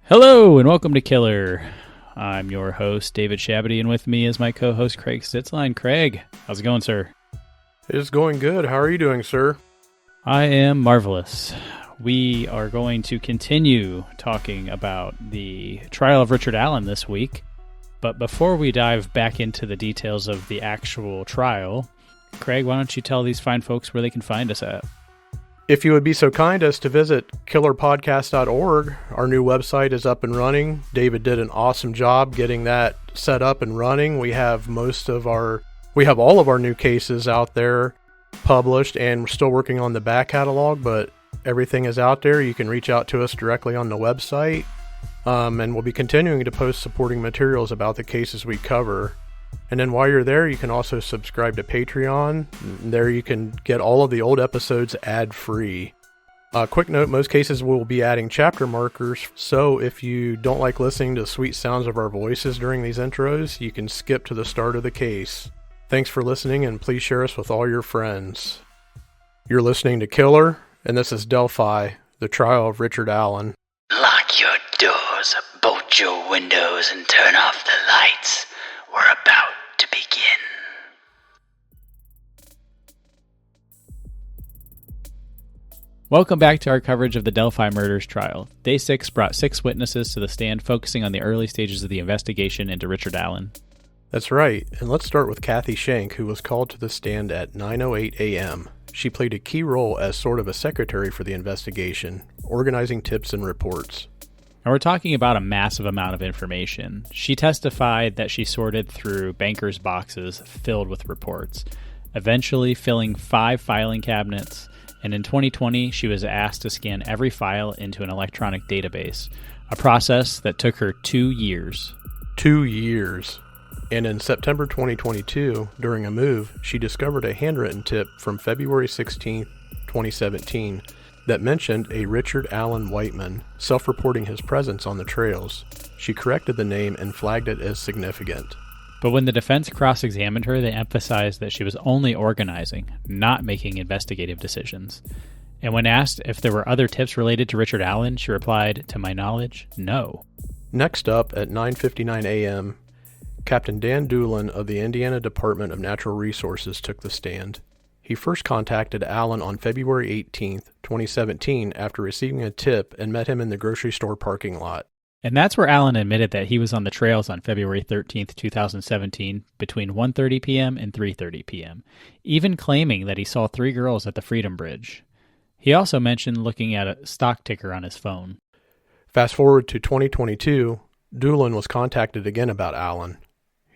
Hello and welcome to Killer. I'm your host, David Shabady, and with me is my co-host, Craig Stitzline. Craig, how's it going, sir? It's going good. How are you doing, sir? I am marvelous. We are going to continue talking about the trial of Richard Allen this week. But before we dive back into the details of the actual trial, Craig, why don't you tell these fine folks where they can find us at? If you would be so kind as to visit killerpodcast.org, our new website is up and running. David did an awesome job getting that set up and running. We have all of our new cases out there published, and we're still working on the back catalog, but everything is out there. You can reach out to us directly on the website, and we'll be continuing to post supporting materials about the cases we cover. And then while you're there, you can also subscribe to Patreon. There you can get all of the old episodes ad-free. Quick note, most cases will be adding chapter markers, so if you don't like listening to the sweet sounds of our voices during these intros, you can skip to the start of the case. Thanks for listening, and please share us with all your friends. You're listening to Killer, and this is Delphi, the trial of Richard Allen. Lock your doors, bolt your windows, and turn off the lights. We're about to begin. Welcome back to our coverage of the Delphi Murders trial. Day 6 brought 6 witnesses to the stand, focusing on the early stages of the investigation into Richard Allen. That's right, and let's start with Kathy Shank, who was called to the stand at 9:08 a.m. She played a key role as sort of a secretary for the investigation, organizing tips and reports. And we're talking about a massive amount of information. She testified that she sorted through bankers' boxes filled with reports, eventually filling 5 filing cabinets, and in 2020 she was asked to scan every file into an electronic database, a process that took her 2 years. 2 years. And in September 2022, during a move, she discovered a handwritten tip from February 16, 2017, that mentioned a Richard Allen Whiteman, self-reporting his presence on the trails. She corrected the name and flagged it as significant. But when the defense cross-examined her, they emphasized that she was only organizing, not making investigative decisions. And when asked if there were other tips related to Richard Allen, she replied, "To my knowledge, no." Next up, at 9:59 a.m., Captain Dan Doolin of the Indiana Department of Natural Resources took the stand. He first contacted Allen on February 18, 2017, after receiving a tip, and met him in the grocery store parking lot. And that's where Allen admitted that he was on the trails on February 13th, 2017, between 1:30 p.m. and 3:30 p.m., even claiming that he saw 3 girls at the Freedom Bridge. He also mentioned looking at a stock ticker on his phone. Fast forward to 2022, Doolin was contacted again about Allen.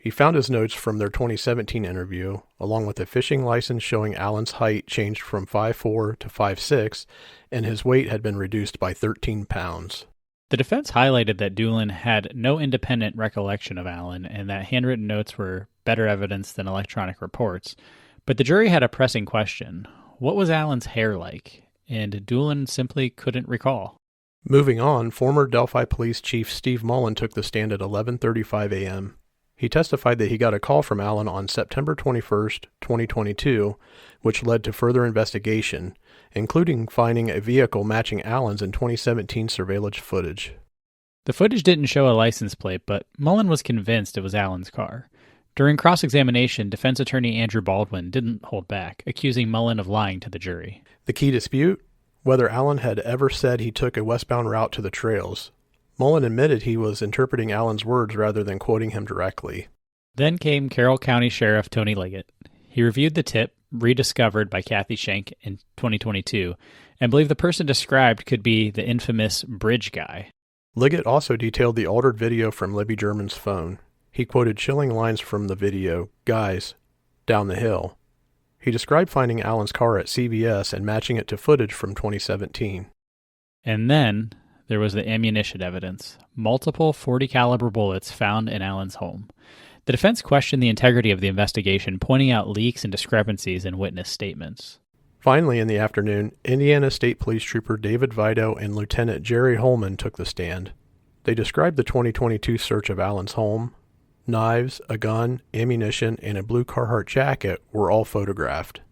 He found his notes from their 2017 interview, along with a fishing license showing Allen's height changed from 5'4" to 5'6", and his weight had been reduced by 13 pounds. The defense highlighted that Doolin had no independent recollection of Allen and that handwritten notes were better evidence than electronic reports. But the jury had a pressing question. What was Allen's hair like? And Doolin simply couldn't recall. Moving on, former Delphi Police Chief Steve Mullen took the stand at 11:35 a.m. He testified that he got a call from Allen on September 21, 2022, which led to further investigation, including finding a vehicle matching Allen's in 2017 surveillance footage. The footage didn't show a license plate, but Mullen was convinced it was Allen's car. During cross-examination, defense attorney Andrew Baldwin didn't hold back, accusing Mullen of lying to the jury. The key dispute? Whether Allen had ever said he took a westbound route to the trails. Mullen admitted he was interpreting Allen's words rather than quoting him directly. Then came Carroll County Sheriff Tony Liggett. He reviewed the tip, rediscovered by Kathy Shank in 2022, and believed the person described could be the infamous Bridge guy. Liggett also detailed the altered video from Libby German's phone. He quoted chilling lines from the video, "Guys, down the hill." He described finding Allen's car at CVS and matching it to footage from 2017. And then there was the ammunition evidence, multiple .40 caliber bullets found in Allen's home. The defense questioned the integrity of the investigation, pointing out leaks and discrepancies in witness statements. Finally, in the afternoon, Indiana State Police Trooper David Vito and Lieutenant Jerry Holman took the stand. They described the 2022 search of Allen's home. Knives, a gun, ammunition, and a blue Carhartt jacket were all photographed.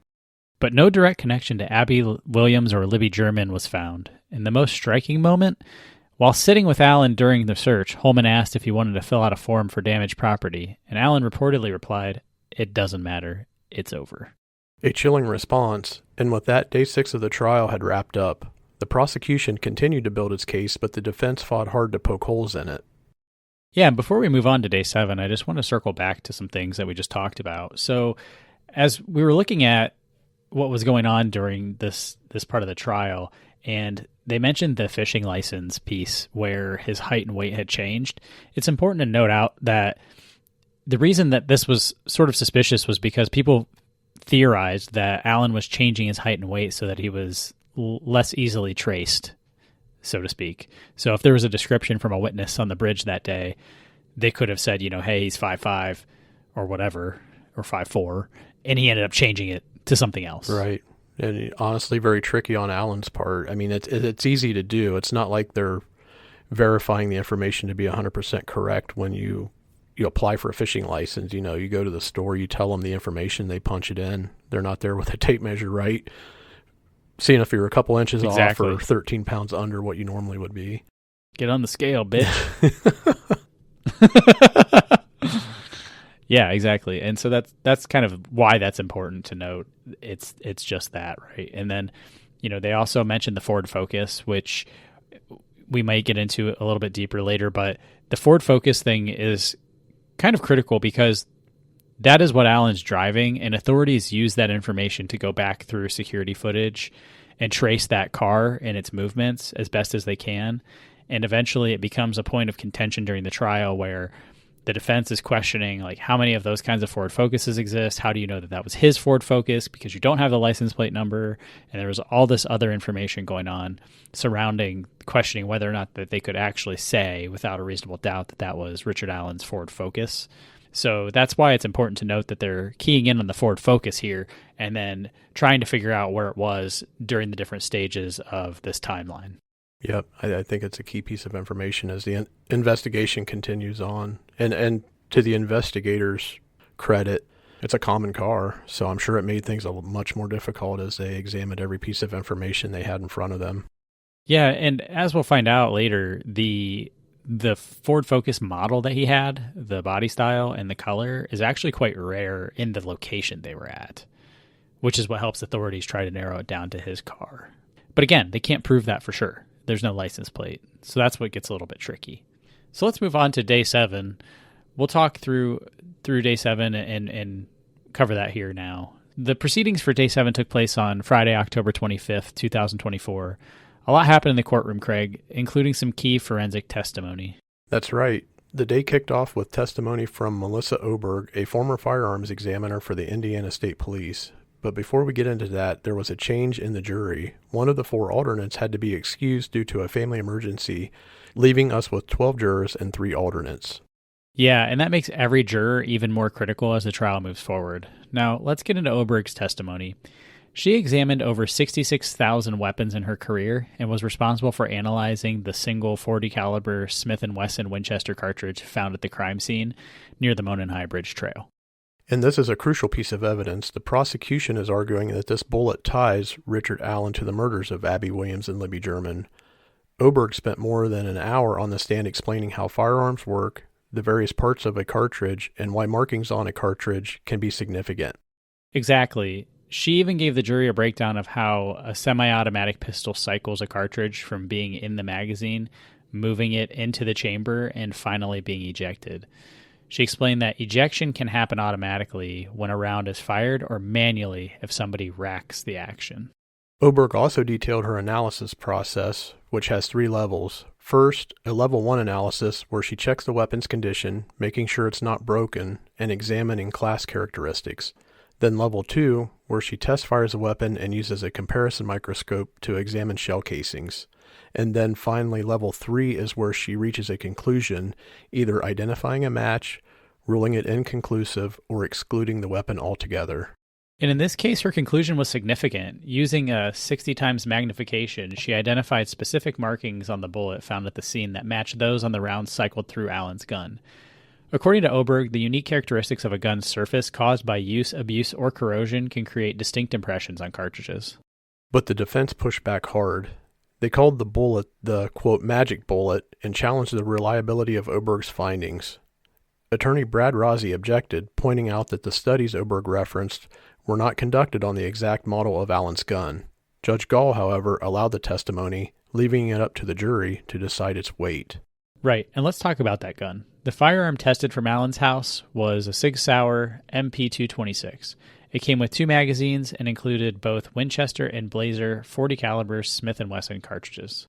But no direct connection to Abby Williams or Libby German was found. And the most striking moment While sitting with Allen during the search, Holman asked if he wanted to fill out a form for damaged property, and Allen reportedly replied, "It doesn't matter. It's over." A chilling response, and with that, day 6 of the trial had wrapped up. The prosecution continued to build its case, but the defense fought hard to poke holes in it. Yeah, and before we move on to day 7, I just want to circle back to some things that we just talked about. So as we were looking at what was going on during this part of the trial, and they mentioned the fishing license piece where his height and weight had changed, it's important to note out that the reason that this was sort of suspicious was because people theorized that Allen was changing his height and weight so that he was less easily traced, so to speak. So if there was a description from a witness on the bridge that day, they could have said, hey, he's 5'5" or whatever, or 5'4", and he ended up changing it to something else. Right. And honestly, very tricky on Allen's part. I mean, it's easy to do. It's not like they're verifying the information to be 100% correct when you apply for a fishing license. You go to the store, you tell them the information, they punch it in. They're not there with a tape measure, right? Seeing if you're a couple inches off or 13 pounds under what you normally would be. Get on the scale, bitch. Yeah, exactly. And so that's kind of why that's important to note. It's just that, right? And then, they also mentioned the Ford Focus, which we might get into a little bit deeper later, but the Ford Focus thing is kind of critical because that is what Allen's driving, and authorities use that information to go back through security footage and trace that car and its movements as best as they can. And eventually it becomes a point of contention during the trial where the defense is questioning, like, how many of those kinds of Ford Focuses exist? How do you know that was his Ford Focus? Because you don't have the license plate number. And there was all this other information going on surrounding questioning whether or not that they could actually say without a reasonable doubt that was Richard Allen's Ford Focus. So that's why it's important to note that they're keying in on the Ford Focus here and then trying to figure out where it was during the different stages of this timeline. Yep, I think it's a key piece of information as the investigation continues on. And to the investigators' credit, it's a common car, so I'm sure it made things much more difficult as they examined every piece of information they had in front of them. Yeah, and as we'll find out later, the Ford Focus model that he had, the body style and the color, is actually quite rare in the location they were at, which is what helps authorities try to narrow it down to his car. But again, they can't prove that for sure. There's no license plate. So that's what gets a little bit tricky. So let's move on to day 7. We'll talk through day 7 and cover that here now. The proceedings for day 7 took place on Friday, October 25th, 2024. A lot happened in the courtroom, Craig, including some key forensic testimony. That's right. The day kicked off with testimony from Melissa Oberg, a former firearms examiner for the Indiana State Police. But before we get into that, there was a change in the jury. One of the 4 alternates had to be excused due to a family emergency, leaving us with 12 jurors and 3 alternates. Yeah, and that makes every juror even more critical as the trial moves forward. Now, let's get into Oberg's testimony. She examined over 66,000 weapons in her career and was responsible for analyzing the single .40 caliber Smith & Wesson Winchester cartridge found at the crime scene near the Monon High Bridge Trail. And this is a crucial piece of evidence. The prosecution is arguing that this bullet ties Richard Allen to the murders of Abby Williams and Libby German. Oberg spent more than an hour on the stand explaining how firearms work, the various parts of a cartridge, and why markings on a cartridge can be significant. Exactly. She even gave the jury a breakdown of how a semi-automatic pistol cycles a cartridge from being in the magazine, moving it into the chamber, and finally being ejected. She explained that ejection can happen automatically when a round is fired or manually if somebody racks the action. Oberg also detailed her analysis process, which has 3 levels. First, a level 1 analysis where she checks the weapon's condition, making sure it's not broken, and examining class characteristics. Then level 2, where she test fires a weapon and uses a comparison microscope to examine shell casings. And then finally, level 3 is where she reaches a conclusion, either identifying a match, ruling it inconclusive, or excluding the weapon altogether. And in this case, her conclusion was significant. Using a 60 times magnification, she identified specific markings on the bullet found at the scene that matched those on the rounds cycled through Allen's gun. According to Oberg, the unique characteristics of a gun's surface caused by use, abuse, or corrosion can create distinct impressions on cartridges. But the defense pushed back hard. They called the bullet the, quote, magic bullet and challenged the reliability of Oberg's findings. Attorney Brad Rossi objected, pointing out that the studies Oberg referenced were not conducted on the exact model of Allen's gun. Judge Gall, however, allowed the testimony, leaving it up to the jury to decide its weight. Right, and let's talk about that gun. The firearm tested from Allen's house was a Sig Sauer MP226. It came with 2 magazines and included both Winchester and Blazer .40 caliber Smith & Wesson cartridges.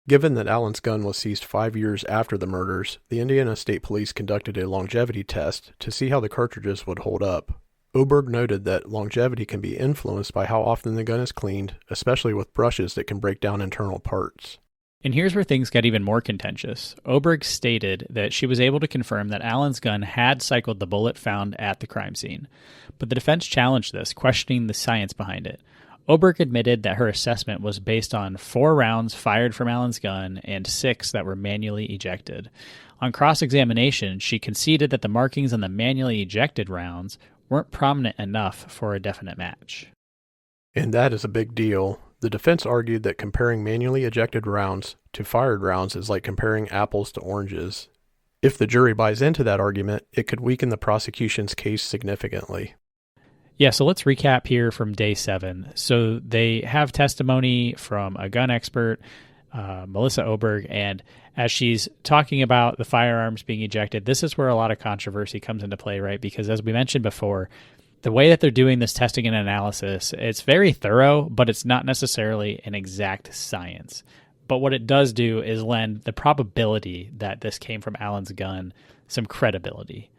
Given that Allen's gun was seized 5 years after the murders, the Indiana State Police conducted a longevity test to see how the cartridges would hold up. Oberg noted that longevity can be influenced by how often the gun is cleaned, especially with brushes that can break down internal parts. And here's where things get even more contentious. Oberg stated that she was able to confirm that Allen's gun had cycled the bullet found at the crime scene. But the defense challenged this, questioning the science behind it. Oberg admitted that her assessment was based on 4 rounds fired from Allen's gun and 6 that were manually ejected. On cross-examination, she conceded that the markings on the manually ejected rounds weren't prominent enough for a definite match. And that is a big deal. The defense argued that comparing manually ejected rounds to fired rounds is like comparing apples to oranges. If the jury buys into that argument, it could weaken the prosecution's case significantly. Yeah, so let's recap here from day 7. So they have testimony from a gun expert, Melissa Oberg, and as she's talking about the firearms being ejected, this is where a lot of controversy comes into play, right? Because as we mentioned before, the way that they're doing this testing and analysis, it's very thorough, but it's not necessarily an exact science. But what it does do is lend the probability that this came from Allen's gun some credibility.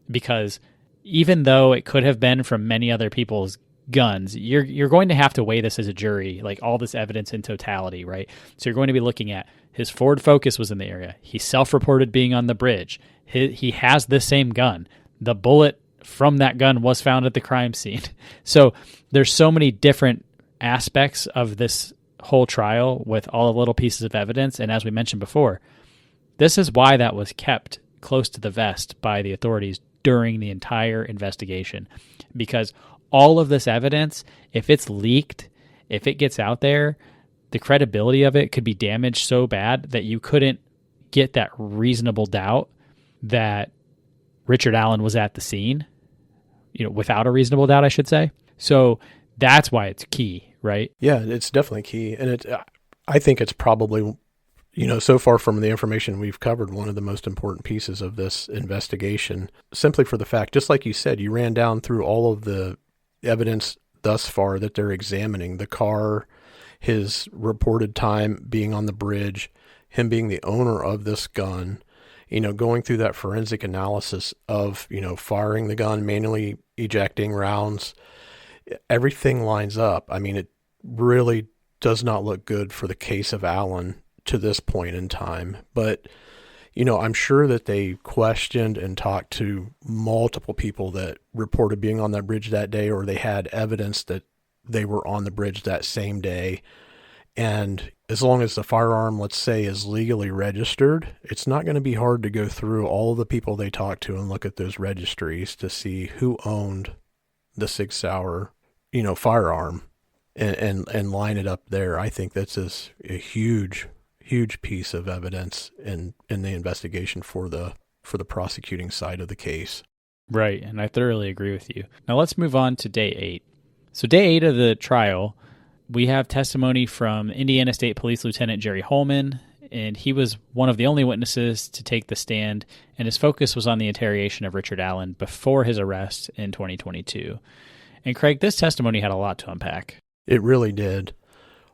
Because even though it could have been from many other people's guns, you're going to have to weigh this as a jury, like all this evidence in totality, right? So you're going to be looking at his Ford Focus was in the area. He self-reported being on the bridge. He has the same gun. The bullet from that gun was found at the crime scene. So there's so many different aspects of this whole trial with all the little pieces of evidence. And as we mentioned before, this is why that was kept close to the vest by the authorities during the entire investigation. Because all of this evidence, if it's leaked, if it gets out there, the credibility of it could be damaged so bad that you couldn't get that reasonable doubt that Richard Allen was at the scene. Without a reasonable doubt, I should say. So that's why it's key, right? Yeah, it's definitely key. And I think it's probably, so far from the information we've covered, one of the most important pieces of this investigation, simply for the fact, just like you said, you ran down through all of the evidence thus far that they're examining: the car, his reported time being on the bridge, him being the owner of this gun, going through that forensic analysis of, firing the gun, manually ejecting rounds, everything lines up. I mean, it really does not look good for the case of Allen to this point in time. But, I'm sure that they questioned and talked to multiple people that reported being on that bridge that day, or they had evidence that they were on the bridge that same day. And as long as the firearm, let's say, is legally registered, it's not going to be hard to go through all of the people they talked to and look at those registries to see who owned the Sig Sauer, firearm and line it up there. I think that's a huge piece of evidence in the investigation for the prosecuting side of the case. Right, and I thoroughly agree with you. Now let's move on to day 8. So day 8 of the trial, we have testimony from Indiana State Police Lieutenant Jerry Holman, and he was one of the only witnesses to take the stand, and his focus was on the interrogation of Richard Allen before his arrest in 2022. And Craig, this testimony had a lot to unpack. It really did.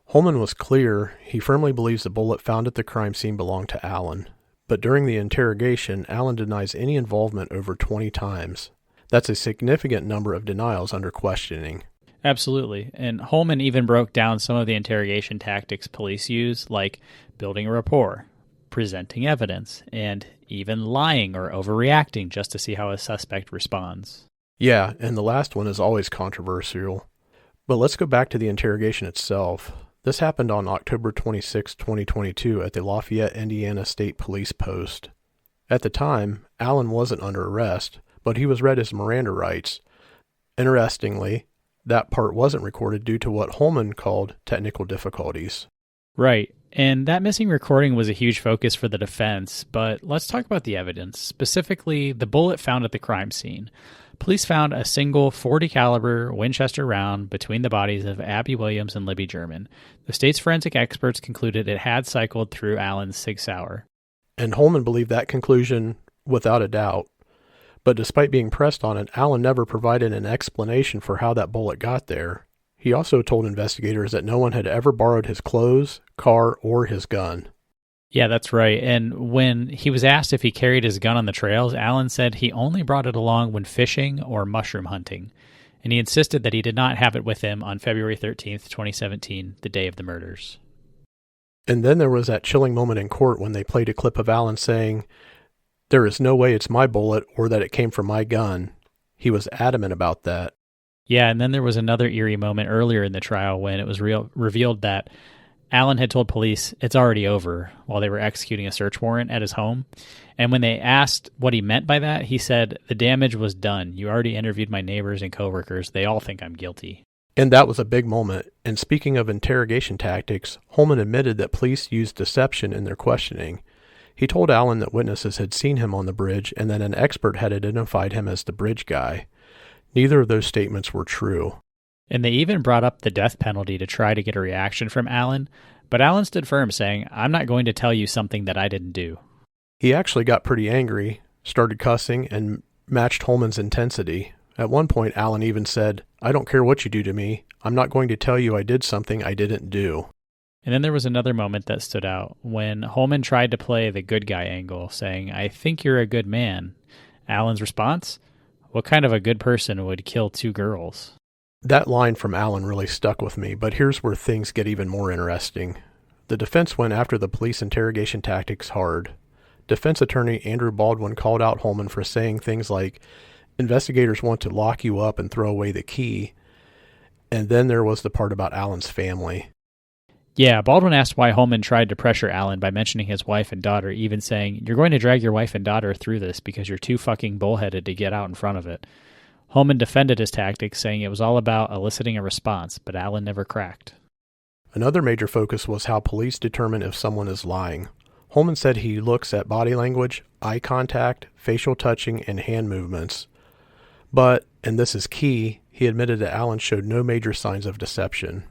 Holman was clear. He firmly believes the bullet found at the crime scene belonged to Allen. But during the interrogation, Allen denies any involvement over 20 times. That's a significant number of denials under questioning. Absolutely. And Holman even broke down some of the interrogation tactics police use, like building a rapport, presenting evidence, and even lying or overreacting just to see how a suspect responds. Yeah, and the last one is always controversial. But let's go back to the interrogation itself. This happened on October 26, 2022 at the Lafayette, Indiana State Police Post. At the time, Allen wasn't under arrest, but he was read his Miranda rights. Interestingly, that part wasn't recorded due to what Holman called technical difficulties. Right. And that missing recording was a huge focus for the defense, but let's talk about the evidence, specifically the bullet found at the crime scene. Police found a single .40 caliber Winchester round between the bodies of Abby Williams and Libby German. The state's forensic experts concluded it had cycled through Allen's Sig Sauer. And Holman believed that conclusion without a doubt. But despite being pressed on it, Allen never provided an explanation for how that bullet got there. He also told investigators that no one had ever borrowed his clothes, car, or his gun. Yeah, that's right. And when he was asked if he carried his gun on the trails, Allen said he only brought it along when fishing or mushroom hunting. And he insisted that he did not have it with him on February 13th, 2017, the day of the murders. And then there was that chilling moment in court when they played a clip of Allen saying, "There is no way it's my bullet or that it came from my gun." He was adamant about that. Yeah, and then there was another eerie moment earlier in the trial when it was revealed that Allen had told police it's already over while they were executing a search warrant at his home. And when they asked what he meant by that, he said, "The damage was done. You already interviewed my neighbors and coworkers. They all think I'm guilty." And that was a big moment. And speaking of interrogation tactics, Holman admitted that police used deception in their questioning. He told Allen that witnesses had seen him on the bridge and that an expert had identified him as the bridge guy. Neither of those statements were true. And they even brought up the death penalty to try to get a reaction from Allen, but Allen stood firm, saying, "I'm not going to tell you something that I didn't do." He actually got pretty angry, started cussing, and matched Holman's intensity. At one point, Allen even said, "I don't care what you do to me. I'm not going to tell you I did something I didn't do." And then there was another moment that stood out when Holman tried to play the good guy angle, saying, "I think you're a good man." Allen's response? "What kind of a good person would kill 2 girls?" That line from Allen really stuck with me, but here's where things get even more interesting. The defense went after the police interrogation tactics hard. Defense attorney Andrew Baldwin called out Holman for saying things like, "Investigators want to lock you up and throw away the key." And then there was the part about Allen's family. Yeah, Baldwin asked why Holman tried to pressure Allen by mentioning his wife and daughter, even saying, "You're going to drag your wife and daughter through this because you're too fucking bullheaded to get out in front of it." Holman defended his tactics, saying it was all about eliciting a response, but Allen never cracked. Another major focus was how police determine if someone is lying. Holman said he looks at body language, eye contact, facial touching, and hand movements. But, and this is key, he admitted that Allen showed no major signs of deception.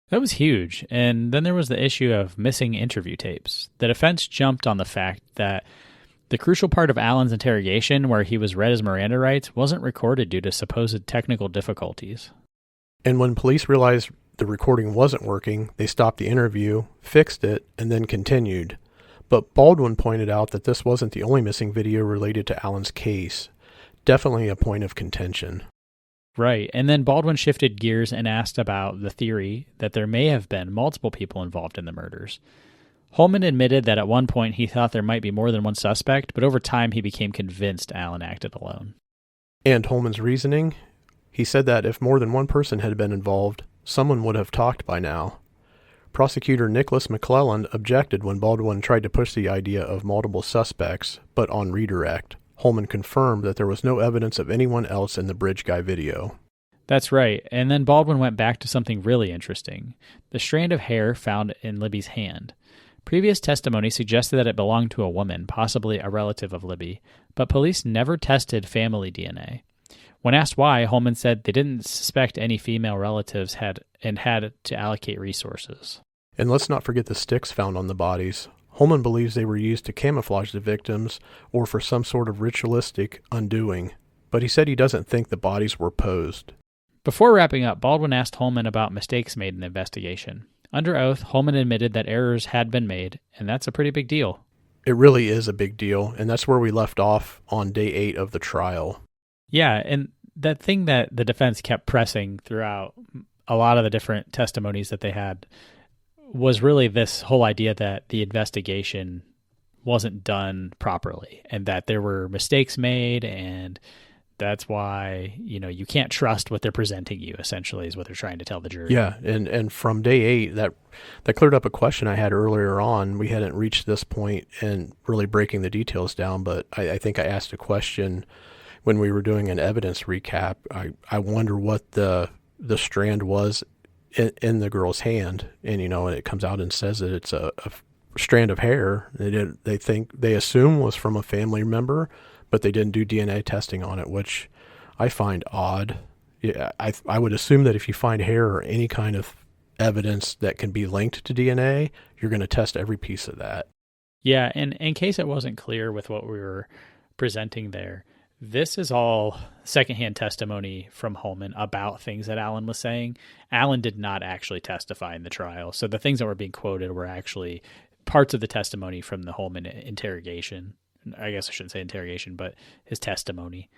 That was huge. And then there was the issue of missing interview tapes. The defense jumped on the fact that the crucial part of Allen's interrogation, where he was read his Miranda rights, wasn't recorded due to supposed technical difficulties. And when police realized the recording wasn't working, they stopped the interview, fixed it, and then continued. But Baldwin pointed out that this wasn't the only missing video related to Allen's case. Definitely a point of contention. Right, and then Baldwin shifted gears and asked about the theory that there may have been multiple people involved in the murders. Holman admitted that at one point he thought there might be more than one suspect, but over time he became convinced Allen acted alone. And Holman's reasoning? He said that if more than one person had been involved, someone would have talked by now. Prosecutor Nicholas McClelland objected when Baldwin tried to push the idea of multiple suspects, but on redirect, Holman confirmed that there was no evidence of anyone else in the bridge guy video. That's right, and then Baldwin went back to something really interesting, the strand of hair found in Libby's hand. Previous testimony suggested that it belonged to a woman, possibly a relative of Libby, but police never tested family DNA. When asked why, Holman said they didn't suspect any female relatives had to allocate resources. And let's not forget the sticks found on the bodies. Holman believes they were used to camouflage the victims or for some sort of ritualistic undoing, but he said he doesn't think the bodies were posed. Before wrapping up, Baldwin asked Holman about mistakes made in the investigation. Under oath, Holman admitted that errors had been made, and that's a pretty big deal. It really is a big deal, and that's where we left off on day 8 of the trial. Yeah, and that thing that the defense kept pressing throughout a lot of the different testimonies that they had was really this whole idea that the investigation wasn't done properly and that there were mistakes made, and that's why, you can't trust what they're presenting you, essentially, is what they're trying to tell the jury. Yeah, and from day 8, that cleared up a question I had earlier on. We hadn't reached this point in really breaking the details down, but I think I asked a question when we were doing an evidence recap. I wonder what the strand was in the girl's hand, and and it comes out and says that it's a strand of hair. They assume was from a family member, but they didn't do DNA testing on it, which I find odd. Yeah, I would assume that if you find hair or any kind of evidence that can be linked to DNA, you're going to test every piece of that. Yeah, and in case it wasn't clear with what we were presenting there, this is all secondhand testimony from Holman about things that Alan was saying. Alan did not actually testify in the trial, so the things that were being quoted were actually parts of the testimony from the Holman interrogation. I guess I shouldn't say interrogation, but his testimony.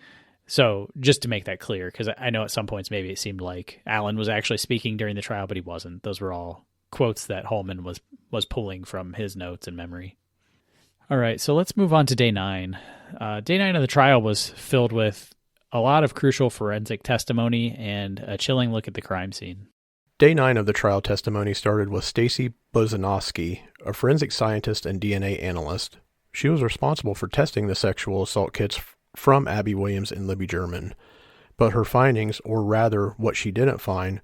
So just to make that clear, because I know at some points maybe it seemed like Alan was actually speaking during the trial, but he wasn't. Those were all quotes that Holman was pulling from his notes and memory. All right, so let's move on to day 9. Day 9 of the trial was filled with a lot of crucial forensic testimony and a chilling look at the crime scene. Day 9 of the trial testimony started with Stacy Bozanovsky, a forensic scientist and DNA analyst. She was responsible for testing the sexual assault kits from Abby Williams and Libby German, but her findings, or rather what she didn't find,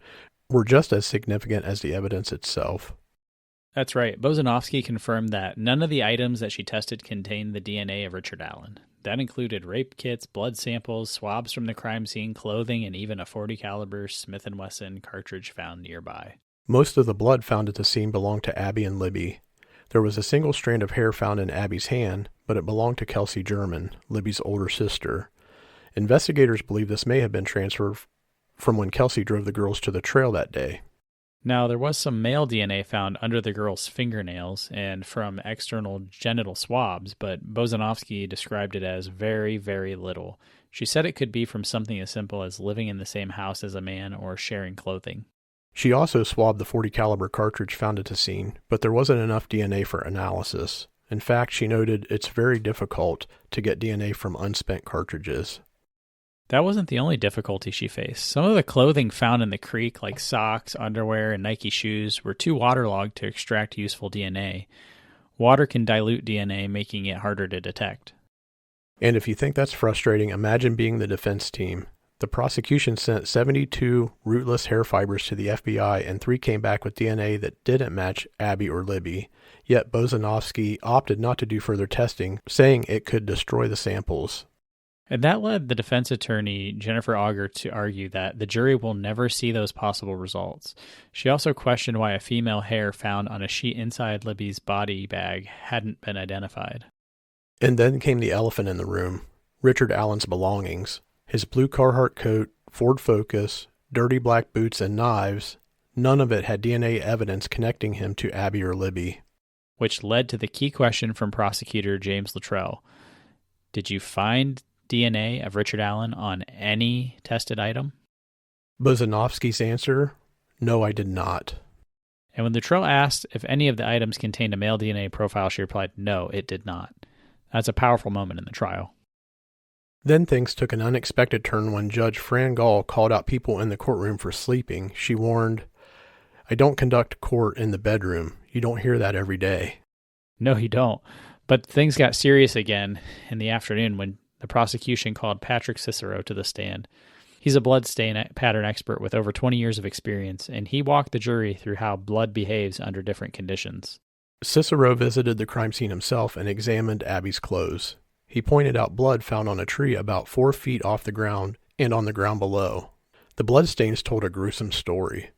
were just as significant as the evidence itself. That's right. Bozanovsky confirmed that none of the items that she tested contained the DNA of Richard Allen. That included rape kits, blood samples, swabs from the crime scene, clothing, and even a .40 caliber Smith & Wesson cartridge found nearby. Most of the blood found at the scene belonged to Abby and Libby. There was a single strand of hair found in Abby's hand, but it belonged to Kelsey German, Libby's older sister. Investigators believe this may have been transferred from when Kelsey drove the girls to the trail that day. Now, there was some male DNA found under the girls' fingernails and from external genital swabs, but Bozanovsky described it as very, very little. She said it could be from something as simple as living in the same house as a man or sharing clothing. She also swabbed the .40 caliber cartridge found at the scene, but there wasn't enough DNA for analysis. In fact, she noted it's very difficult to get DNA from unspent cartridges. That wasn't the only difficulty she faced. Some of the clothing found in the creek, like socks, underwear, and Nike shoes, were too waterlogged to extract useful DNA. Water can dilute DNA, making it harder to detect. And if you think that's frustrating, imagine being the defense team. The prosecution sent 72 rootless hair fibers to the FBI, and 3 came back with DNA that didn't match Abby or Libby. Yet Bozanovsky opted not to do further testing, saying it could destroy the samples. And that led the defense attorney, Jennifer Auger, to argue that the jury will never see those possible results. She also questioned why a female hair found on a sheet inside Libby's body bag hadn't been identified. And then came the elephant in the room, Richard Allen's belongings. His blue Carhartt coat, Ford Focus, dirty black boots, and knives, none of it had DNA evidence connecting him to Abby or Libby. Which led to the key question from prosecutor James Luttrell. Did you find DNA of Richard Allen on any tested item? Bozanovsky's answer, no, I did not. And when Luttrell asked if any of the items contained a male DNA profile, she replied, no, it did not. That's a powerful moment in the trial. Then things took an unexpected turn when Judge Fran Gall called out people in the courtroom for sleeping. She warned, I don't conduct court in the bedroom. You don't hear that every day. No, you don't. But things got serious again in the afternoon when the prosecution called Patrick Cicero to the stand. He's a blood stain pattern expert with over 20 years of experience, and he walked the jury through how blood behaves under different conditions. Cicero visited the crime scene himself and examined Abby's clothes. He pointed out blood found on a tree about 4 feet off the ground and on the ground below. The bloodstains told a gruesome story.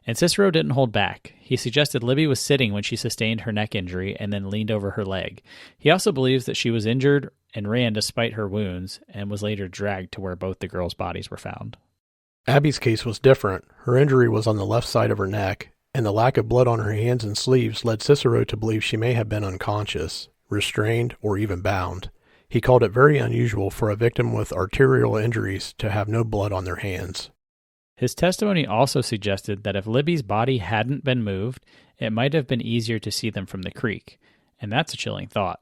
And Cicero didn't hold back. He suggested Libby was sitting when she sustained her neck injury and then leaned over her leg. He also believes that she was injured and ran despite her wounds and was later dragged to where both the girls' bodies were found. Abby's case was different. Her injury was on the left side of her neck, and the lack of blood on her hands and sleeves led Cicero to believe she may have been unconscious, restrained, or even bound. He called it very unusual for a victim with arterial injuries to have no blood on their hands. His testimony also suggested that if Libby's body hadn't been moved, it might have been easier to see them from the creek, and that's a chilling thought.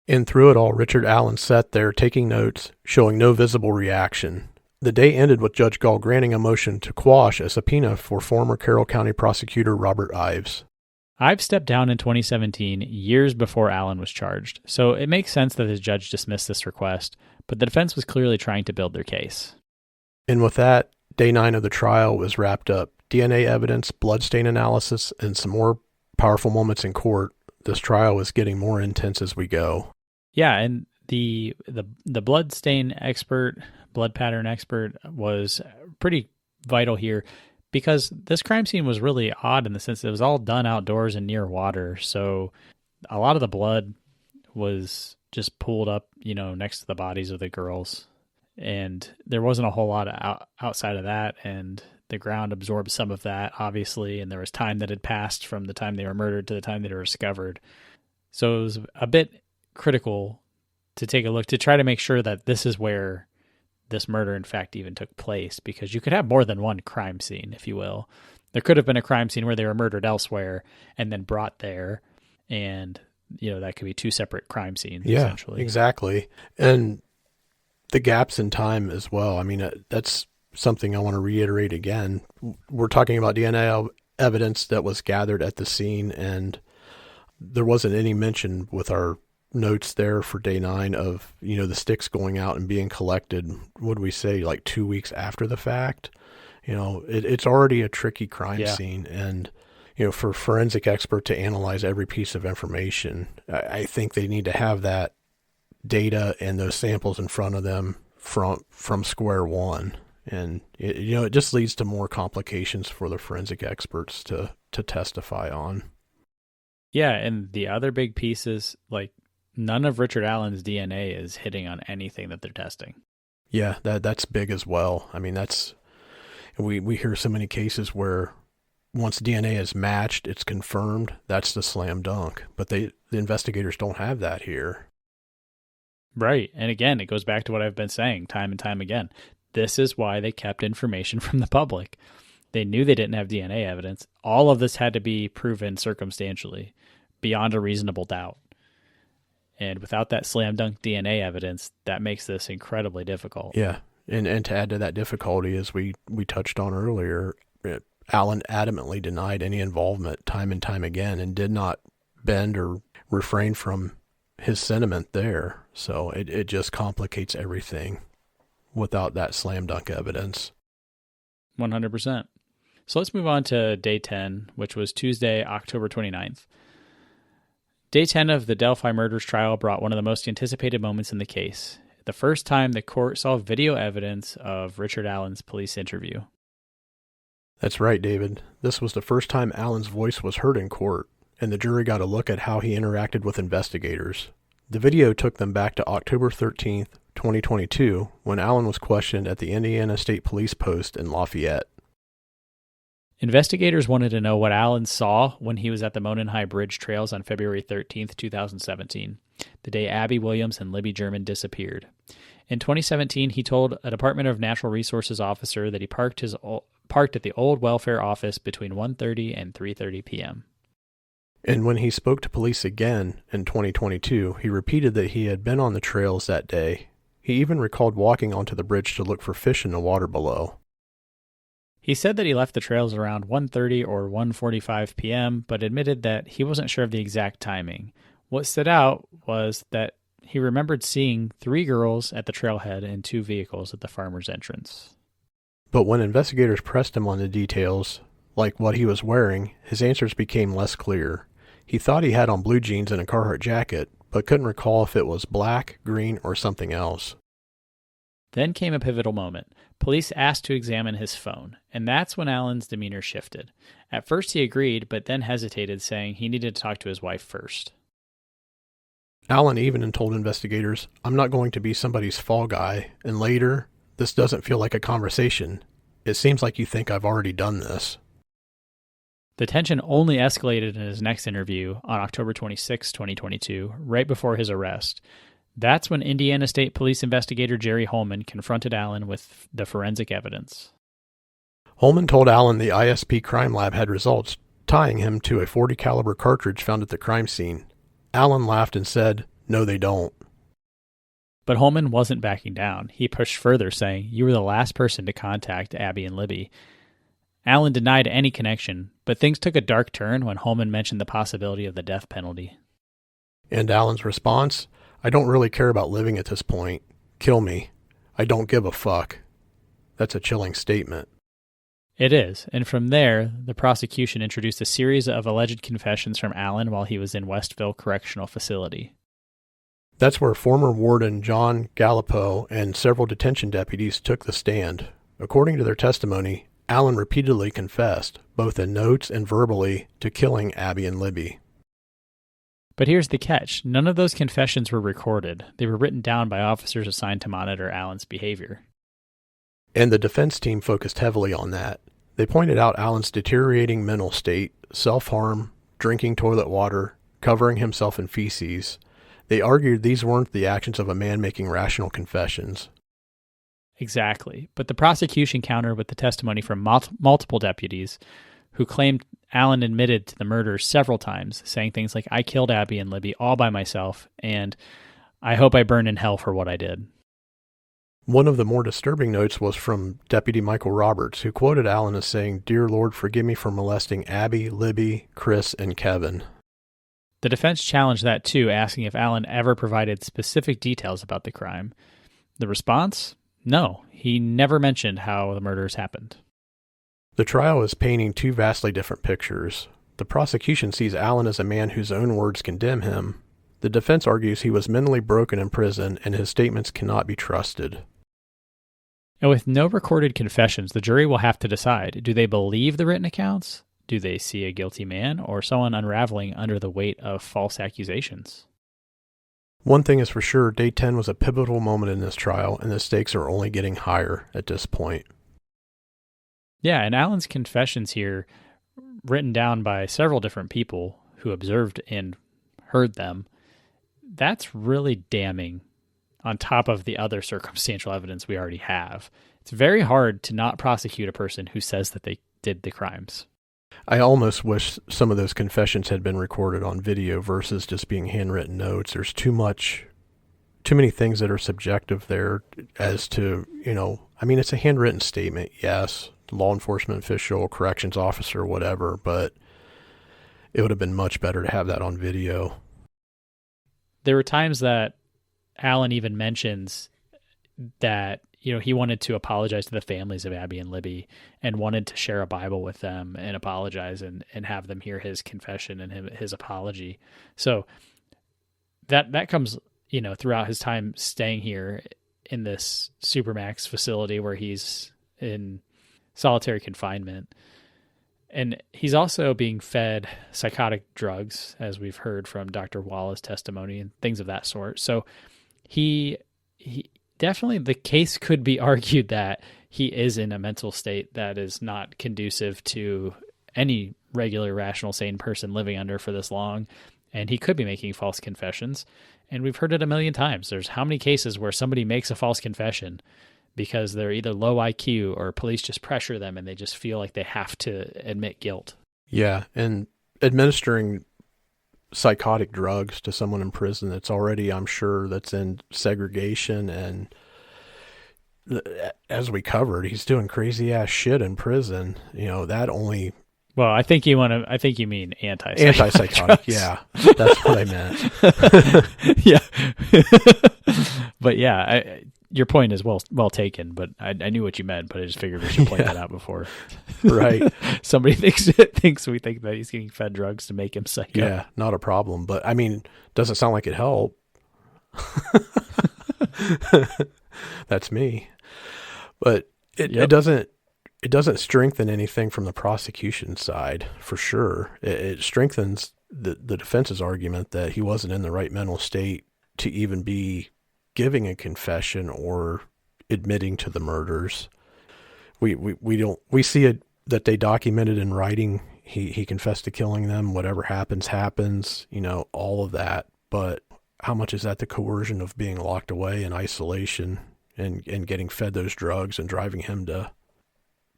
And through it all, Richard Allen sat there taking notes, showing no visible reaction. The day ended with Judge Gall granting a motion to quash a subpoena for former Carroll County prosecutor Robert Ives. Ives stepped down in 2017, years before Allen was charged, so it makes sense that the judge dismissed this request, but the defense was clearly trying to build their case. And with that, Day 9 of the trial was wrapped up. DNA evidence, bloodstain analysis, and some more powerful moments in court. This trial was getting more intense as we go. Yeah, and the blood stain expert, blood pattern expert was pretty vital here because this crime scene was really odd in the sense that it was all done outdoors and near water. So a lot of the blood was just pooled up, next to the bodies of the girls. And there wasn't a whole lot outside of that. And the ground absorbed some of that, obviously. And there was time that had passed from the time they were murdered to the time they were discovered. So it was a bit critical to take a look to try to make sure that this is where this murder, in fact, even took place, because you could have more than one crime scene, if you will. There could have been a crime scene where they were murdered elsewhere and then brought there. And, that could be two separate crime scenes, essentially. Exactly. And the gaps in time as well. I mean, that's something I want to reiterate again. We're talking about DNA evidence that was gathered at the scene, and there wasn't any mention with our notes there for day 9 of, the sticks going out and being collected. What do we say, like 2 weeks after the fact? It's already a tricky crime scene. And, for forensic expert to analyze every piece of information, I think they need to have that data and those samples in front of them from square one. And, it just leads to more complications for the forensic experts to testify on. Yeah, and the other big piece is, none of Richard Allen's DNA is hitting on anything that they're testing. Yeah, that's big as well. I mean, we hear so many cases where once DNA is matched, it's confirmed, that's the slam dunk. But the investigators don't have that here. Right. And again, it goes back to what I've been saying time and time again. This is why they kept information from the public. They knew they didn't have DNA evidence. All of this had to be proven circumstantially, beyond a reasonable doubt. And without that slam dunk DNA evidence, that makes this incredibly difficult. Yeah. And to add to that difficulty, as we touched on earlier, Allen adamantly denied any involvement time and time again and did not bend or refrain from his sentiment there. So it just complicates everything without that slam dunk evidence. 100%. So let's move on to day 10, which was Tuesday, October 29th. Day 10 of the Delphi Murders trial brought one of the most anticipated moments in the case. The first time the court saw video evidence of Richard Allen's police interview. That's right, David. This was the first time Allen's voice was heard in court, and the jury got a look at how he interacted with investigators. The video took them back to October 13th, 2022, when Allen was questioned at the Indiana State Police Post in Lafayette. Investigators wanted to know what Allen saw when he was at the Monon High Bridge Trails on February 13th, 2017, the day Abby Williams and Libby German disappeared. In 2017, he told a Department of Natural Resources officer that he parked at the old welfare office between 1:30 and 3:30 p.m. And when he spoke to police again in 2022, he repeated that he had been on the trails that day. He even recalled walking onto the bridge to look for fish in the water below. He said that he left the trails around 1:30 or 1:45 p.m., but admitted that he wasn't sure of the exact timing. What stood out was that he remembered seeing 3 girls at the trailhead and 2 vehicles at the farmer's entrance. But when investigators pressed him on the details, like what he was wearing, his answers became less clear. He thought he had on blue jeans and a Carhartt jacket, but couldn't recall if it was black, green, or something else. Then came a pivotal moment. Police asked to examine his phone, and that's when Allen's demeanor shifted. At first he agreed, but then hesitated, saying he needed to talk to his wife first. Allen even told investigators, "I'm not going to be somebody's fall guy," and later, "This doesn't feel like a conversation. It seems like you think I've already done this." The tension only escalated in his next interview on October 26, 2022, right before his arrest. That's when Indiana State Police investigator Jerry Holman confronted Allen with the forensic evidence. Holman told Allen the ISP crime lab had results tying him to a .40 caliber cartridge found at the crime scene. Allen laughed and said, "No, they don't." But Holman wasn't backing down. He pushed further, saying, "You were the last person to contact Abby and Libby." Allen denied any connection, but things took a dark turn when Holman mentioned the possibility of the death penalty. And Allen's response, "I don't really care about living at this point. Kill me. I don't give a fuck." That's a chilling statement. It is, and from there, the prosecution introduced a series of alleged confessions from Allen while he was in Westville Correctional Facility. That's where former warden John Gallipo and several detention deputies took the stand. According to their testimony, Allen repeatedly confessed, both in notes and verbally, to killing Abby and Libby. But here's the catch. None of those confessions were recorded. They were written down by officers assigned to monitor Allen's behavior. And the defense team focused heavily on that. They pointed out Allen's deteriorating mental state, self-harm, drinking toilet water, covering himself in feces. They argued these weren't the actions of a man making rational confessions. Exactly. But the prosecution countered with the testimony from multiple deputies who claimed Allen admitted to the murders several times, saying things like, "I killed Abby and Libby all by myself, and I hope I burn in hell for what I did." One of the more disturbing notes was from Deputy Michael Roberts, who quoted Allen as saying, "Dear Lord, forgive me for molesting Abby, Libby, Chris, and Kevin." The defense challenged that too, asking if Allen ever provided specific details about the crime. The response? No, he never mentioned how the murders happened. The trial is painting two vastly different pictures. The prosecution sees Allen as a man whose own words condemn him. The defense argues he was mentally broken in prison and his statements cannot be trusted. And with no recorded confessions, the jury will have to decide, do they believe the written accounts? Do they see a guilty man or someone unraveling under the weight of false accusations? One thing is for sure, Day 10 was a pivotal moment in this trial, and the stakes are only getting higher at this point. Yeah, and Allen's confessions here, written down by several different people who observed and heard them, that's really damning on top of the other circumstantial evidence we already have. It's very hard to not prosecute a person who says that they did the crimes. I almost wish some of those confessions had been recorded on video versus just being handwritten notes. There's too many things that are subjective there as to, it's a handwritten statement, yes, law enforcement official, corrections officer, whatever, but it would have been much better to have that on video. There were times that Allen even mentions that, he wanted to apologize to the families of Abby and Libby and wanted to share a Bible with them and apologize and have them hear his confession and his apology. So that comes, throughout his time staying here in this Supermax facility where he's in solitary confinement. And he's also being fed psychotic drugs, as we've heard from Dr. Wallace's testimony and things of that sort. So he definitely, the case could be argued that he is in a mental state that is not conducive to any regular, rational, sane person living under for this long. And he could be making false confessions. And we've heard it a million times. There's how many cases where somebody makes a false confession because they're either low IQ or police just pressure them and they just feel like they have to admit guilt. Yeah, and administering psychotic drugs to someone in prison that's already, I'm sure, that's in segregation, and as we covered, he's doing crazy ass shit in prison. That only. Well, I think you mean antipsychotic. Antipsychotic, yeah, that's what I meant. Yeah, but yeah, your point is well taken. But I knew what you meant, but I just figured we should point that out before. Right. Somebody thinks we think that he's getting fed drugs to make him psycho. Yeah, not a problem. But doesn't sound like it helped. That's me. But it doesn't strengthen anything from the prosecution side, for sure. It strengthens the defense's argument that he wasn't in the right mental state to even be giving a confession or admitting to the murders. We see it that they documented in writing. He confessed to killing them. Whatever happens, all of that. But how much is that the coercion of being locked away in isolation and getting fed those drugs and driving him to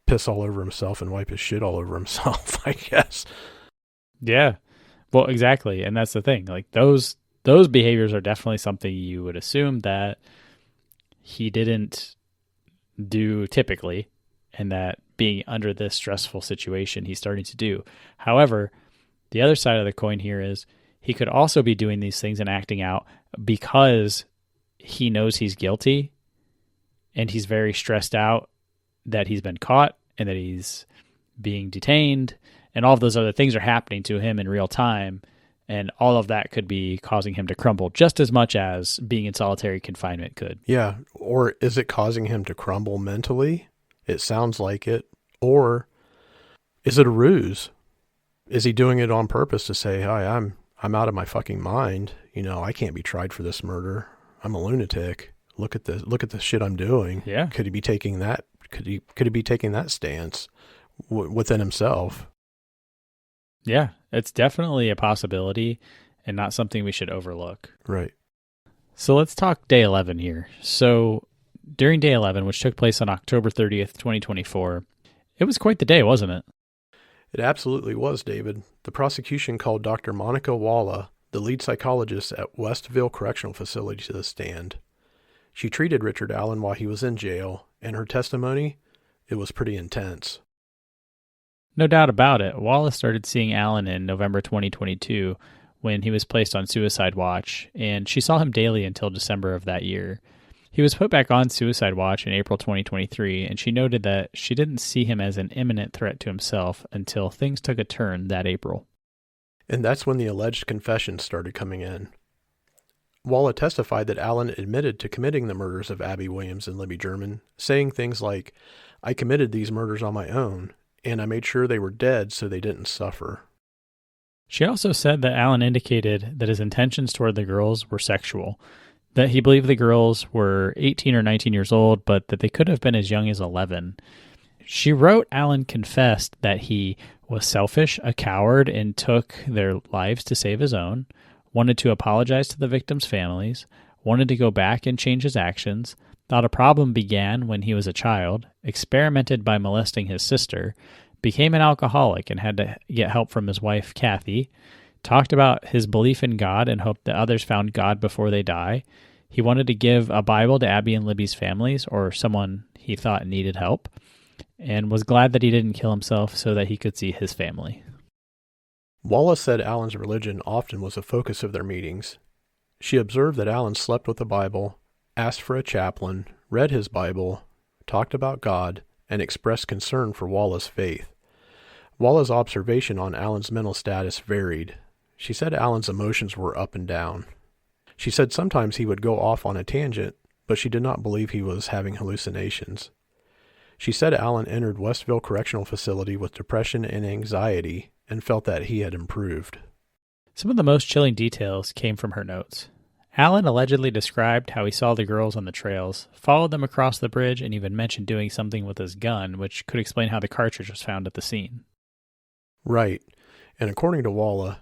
piss all over himself and wipe his shit all over himself, I guess. Yeah. Well, exactly. And that's the thing. Like those behaviors are definitely something you would assume that he didn't do typically, and that being under this stressful situation, he's starting to do. However, the other side of the coin here is he could also be doing these things and acting out because he knows he's guilty and he's very stressed out that he's been caught and that he's being detained, and all of those other things are happening to him in real time. And all of that could be causing him to crumble just as much as being in solitary confinement could. Yeah. Or is it causing him to crumble mentally? It sounds like it. Or is it a ruse? Is he doing it on purpose to say, "Hi, I'm out of my fucking mind. I can't be tried for this murder. I'm a lunatic. Look at the shit I'm doing." Yeah. Could he be taking that? Could he be taking that stance within himself? Yeah, it's definitely a possibility and not something we should overlook. Right. So let's talk day 11 here. So during day 11, which took place on October 30th, 2024, it was quite the day, wasn't it? It absolutely was, David. The prosecution called Dr. Monica Walla, the lead psychologist at Westville Correctional Facility, to the stand. She treated Richard Allen while he was in jail, and her testimony, it was pretty intense. No doubt about it. Wallace started seeing Allen in November 2022 when he was placed on suicide watch, and she saw him daily until December of that year. He was put back on suicide watch in April 2023, and she noted that she didn't see him as an imminent threat to himself until things took a turn that April. And that's when the alleged confessions started coming in. Walla testified that Allen admitted to committing the murders of Abby Williams and Libby German, saying things like, "I committed these murders on my own, and I made sure they were dead so they didn't suffer." She also said that Allen indicated that his intentions toward the girls were sexual, that he believed the girls were 18 or 19 years old, but that they could have been as young as 11. She wrote Allen confessed that he was selfish, a coward, and took their lives to save his own, wanted to apologize to the victims' families, wanted to go back and change his actions, thought a problem began when he was a child, experimented by molesting his sister, became an alcoholic and had to get help from his wife, Kathy, talked about his belief in God and hoped that others found God before they die. He wanted to give a Bible to Abby and Libby's families or someone he thought needed help, and was glad that he didn't kill himself so that he could see his family. Wallace said Allen's religion often was a focus of their meetings. She observed that Allen slept with the Bible, asked for a chaplain, read his Bible, talked about God, and expressed concern for Wallace's faith. Wallace's observation on Allen's mental status varied. She said Allen's emotions were up and down. She said sometimes he would go off on a tangent, but she did not believe he was having hallucinations. She said Allen entered Westville Correctional Facility with depression and anxiety and felt that he had improved. Some of the most chilling details came from her notes. Allen allegedly described how he saw the girls on the trails, followed them across the bridge, and even mentioned doing something with his gun, which could explain how the cartridge was found at the scene. Right, and according to Walla,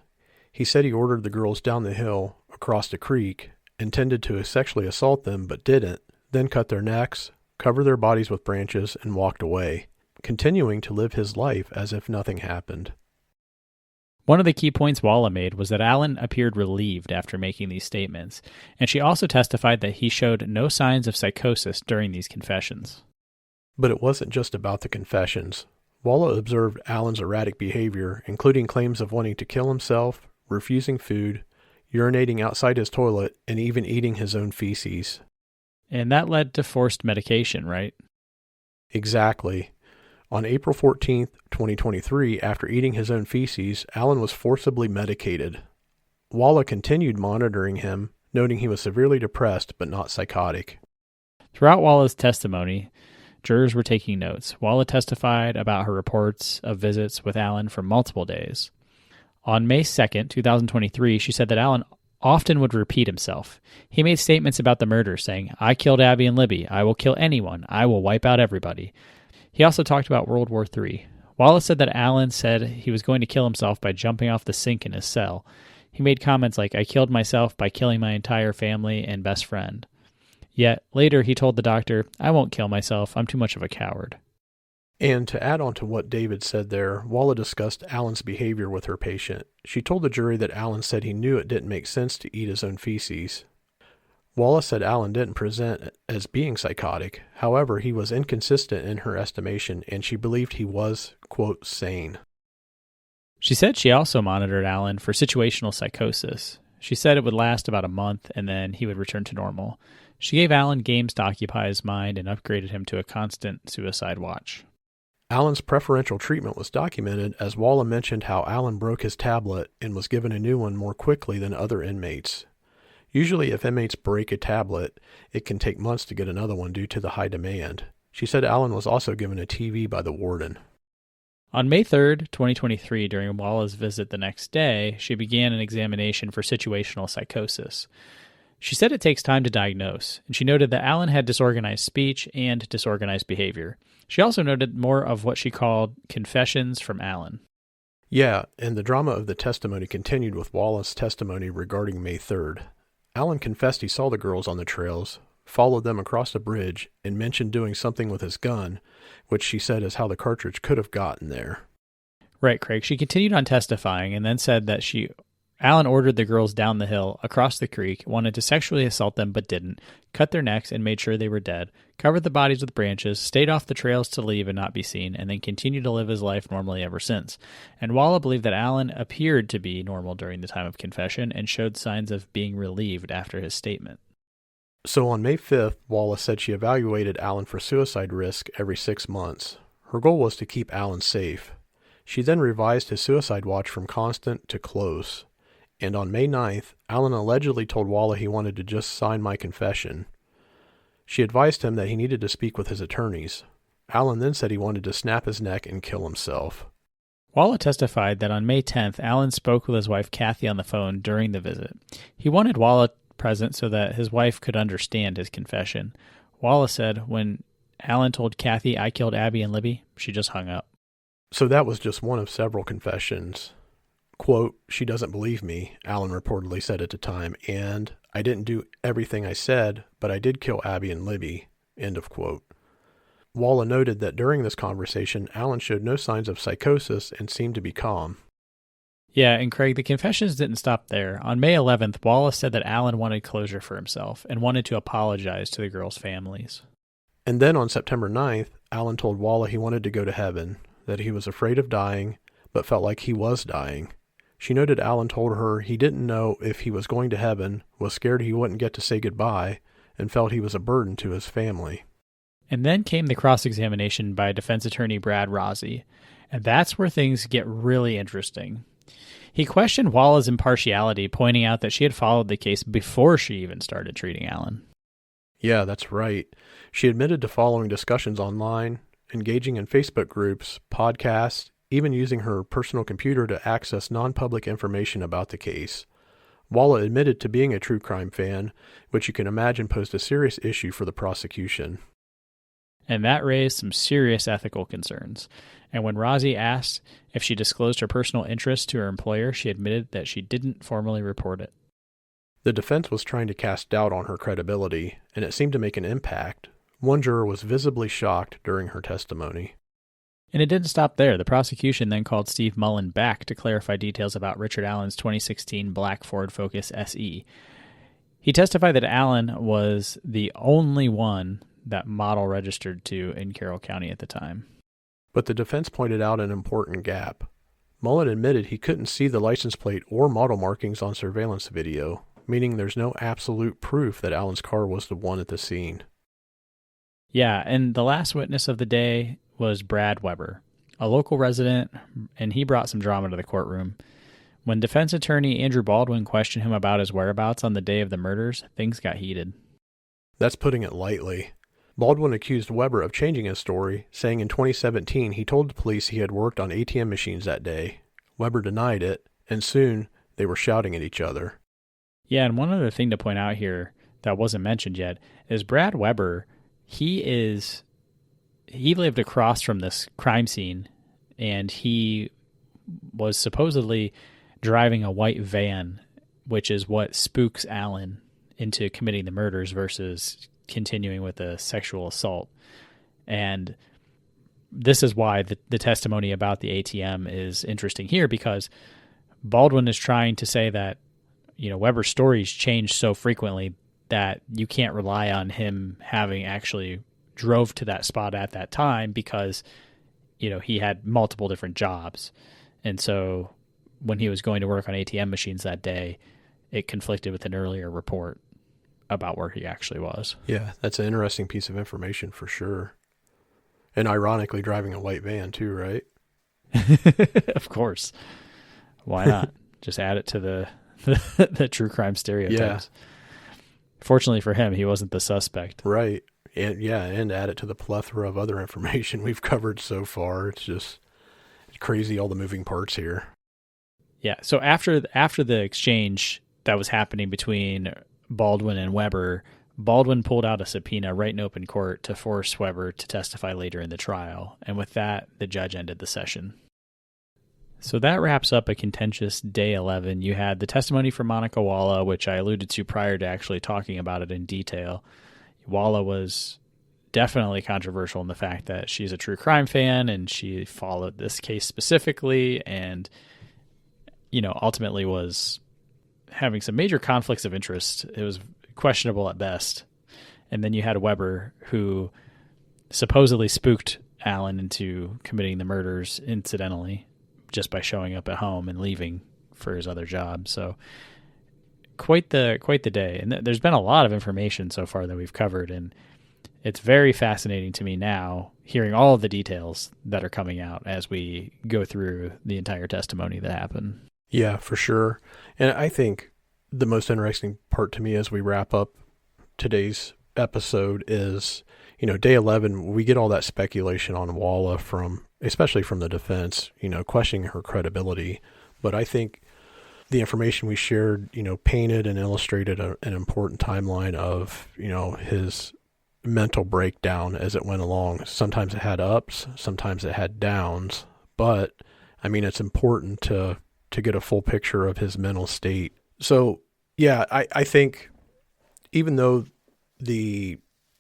he said he ordered the girls down the hill, across the creek, intended to sexually assault them but didn't, then cut their necks, cover their bodies with branches, and walked away, continuing to live his life as if nothing happened. One of the key points Walla made was that Allen appeared relieved after making these statements, and she also testified that he showed no signs of psychosis during these confessions. But it wasn't just about the confessions. Walla observed Allen's erratic behavior, including claims of wanting to kill himself, refusing food, urinating outside his toilet, and even eating his own feces. And that led to forced medication, right? Exactly. On April 14th, 2023, after eating his own feces, Allen was forcibly medicated. Walla continued monitoring him, noting he was severely depressed but not psychotic. Throughout Walla's testimony, jurors were taking notes. Walla testified about her reports of visits with Allen for multiple days. On May 2nd, 2023, she said that Allen often would repeat himself. He made statements about the murder, saying, "I killed Abby and Libby. I will kill anyone. I will wipe out everybody." He also talked about World War III. Wallace said that Allen said he was going to kill himself by jumping off the sink in his cell. He made comments like, "I killed myself by killing my entire family and best friend." Yet, later he told the doctor, "I won't kill myself. I'm too much of a coward." And to add on to what David said there, Walla discussed Allen's behavior with her patient. She told the jury that Allen said he knew it didn't make sense to eat his own feces. Walla said Allen didn't present as being psychotic. However, he was inconsistent in her estimation, and she believed he was, quote, sane. She said she also monitored Allen for situational psychosis. She said it would last about a month, and then he would return to normal. She gave Alan games to occupy his mind and upgraded him to a constant suicide watch. Alan's preferential treatment was documented as Walla mentioned how Alan broke his tablet and was given a new one more quickly than other inmates. Usually if inmates break a tablet, it can take months to get another one due to the high demand. She said Alan was also given a TV by the warden. On May 3rd, 2023, during Walla's visit the next day, she began an examination for situational psychosis. She said it takes time to diagnose, and she noted that Alan had disorganized speech and disorganized behavior. She also noted more of what she called confessions from Alan. Yeah, and the drama of the testimony continued with Walla's testimony regarding May 3rd. Alan confessed he saw the girls on the trails, followed them across the bridge, and mentioned doing something with his gun, which she said is how the cartridge could have gotten there. Right, Craig. She continued on testifying and then said that Alan ordered the girls down the hill, across the creek, wanted to sexually assault them but didn't, cut their necks and made sure they were dead, covered the bodies with branches, stayed off the trails to leave and not be seen, and then continued to live his life normally ever since. And Walla believed that Alan appeared to be normal during the time of confession and showed signs of being relieved after his statement. So on May 5th, Walla said she evaluated Alan for suicide risk every 6 months. Her goal was to keep Alan safe. She then revised his suicide watch from constant to close. And on May 9th, Alan allegedly told Walla he wanted to just sign my confession. She advised him that he needed to speak with his attorneys. Alan then said he wanted to snap his neck and kill himself. Walla testified that on May 10th, Alan spoke with his wife Kathy on the phone during the visit. He wanted Walla present so that his wife could understand his confession. Walla said when Alan told Kathy, "I killed Abby and Libby," she just hung up. So that was just one of several confessions. Quote, "She doesn't believe me," Alan reportedly said at the time, and "I didn't do everything I said, but I did kill Abby and Libby," end of quote. Walla noted that during this conversation, Alan showed no signs of psychosis and seemed to be calm. Yeah, and Craig, the confessions didn't stop there. On May 11th, Walla said that Alan wanted closure for himself and wanted to apologize to the girls' families. And then on September 9th, Alan told Walla he wanted to go to heaven, that he was afraid of dying, but felt like he was dying. She noted Alan told her he didn't know if he was going to heaven, was scared he wouldn't get to say goodbye, and felt he was a burden to his family. And then came the cross-examination by defense attorney Brad Rossi, and that's where things get really interesting. He questioned Walla's impartiality, pointing out that she had followed the case before she even started treating Alan. Yeah, that's right. She admitted to following discussions online, engaging in Facebook groups, podcasts, even using her personal computer to access non-public information about the case. Walla admitted to being a true crime fan, which you can imagine posed a serious issue for the prosecution. And that raised some serious ethical concerns. And when Rossi asked if she disclosed her personal interests to her employer, she admitted that she didn't formally report it. The defense was trying to cast doubt on her credibility, and it seemed to make an impact. One juror was visibly shocked during her testimony. And it didn't stop there. The prosecution then called Steve Mullen back to clarify details about Richard Allen's 2016 black Ford Focus SE. He testified that Allen was the only one that model registered to in Carroll County at the time. But the defense pointed out an important gap. Mullen admitted he couldn't see the license plate or model markings on surveillance video, meaning there's no absolute proof that Allen's car was the one at the scene. Yeah, and the last witness of the day was Brad Weber, a local resident, and he brought some drama to the courtroom. When defense attorney Andrew Baldwin questioned him about his whereabouts on the day of the murders, things got heated. That's putting it lightly. Baldwin accused Weber of changing his story, saying in 2017 he told the police he had worked on ATM machines that day. Weber denied it, and soon they were shouting at each other. Yeah, and one other thing to point out here that wasn't mentioned yet is Brad Weber, he lived across from this crime scene, and he was supposedly driving a white van, which is what spooks Allen into committing the murders versus continuing with a sexual assault. And this is why the testimony about the ATM is interesting here, because Baldwin is trying to say that, Weber's stories change so frequently that you can't rely on him having actually drove to that spot at that time, because, he had multiple different jobs. And so when he was going to work on ATM machines that day, it conflicted with an earlier report. about where he actually was. Yeah, that's an interesting piece of information for sure. And ironically, driving a white van too, right? Of course. Why not? Just add it to the true crime stereotypes. Yeah. Fortunately for him, he wasn't the suspect. Right. And add it to the plethora of other information we've covered so far. It's just crazy, all the moving parts here. Yeah. So after the exchange that was happening between Baldwin and Weber, Baldwin pulled out a subpoena right in open court to force Weber to testify later in the trial. And with that, the judge ended the session. So that wraps up a contentious day 11. You had the testimony from Monica Walla, which I alluded to prior to actually talking about it in detail. Walla was definitely controversial in the fact that she's a true crime fan and she followed this case specifically and, ultimately was having some major conflicts of interest. It was questionable at best. And then you had Weber, who supposedly spooked Allen into committing the murders incidentally, just by showing up at home and leaving for his other job. So quite the day. And there's been a lot of information so far that we've covered, and it's very fascinating to me now hearing all of the details that are coming out as we go through the entire testimony that happened. Yeah, for sure. And I think the most interesting part to me as we wrap up today's episode is, day 11, we get all that speculation on Walla especially from the defense, questioning her credibility. But I think the information we shared, painted and illustrated an important timeline of, his mental breakdown as it went along. Sometimes it had ups, sometimes it had downs. But, it's important to get a full picture of his mental state. So, yeah, I think even though the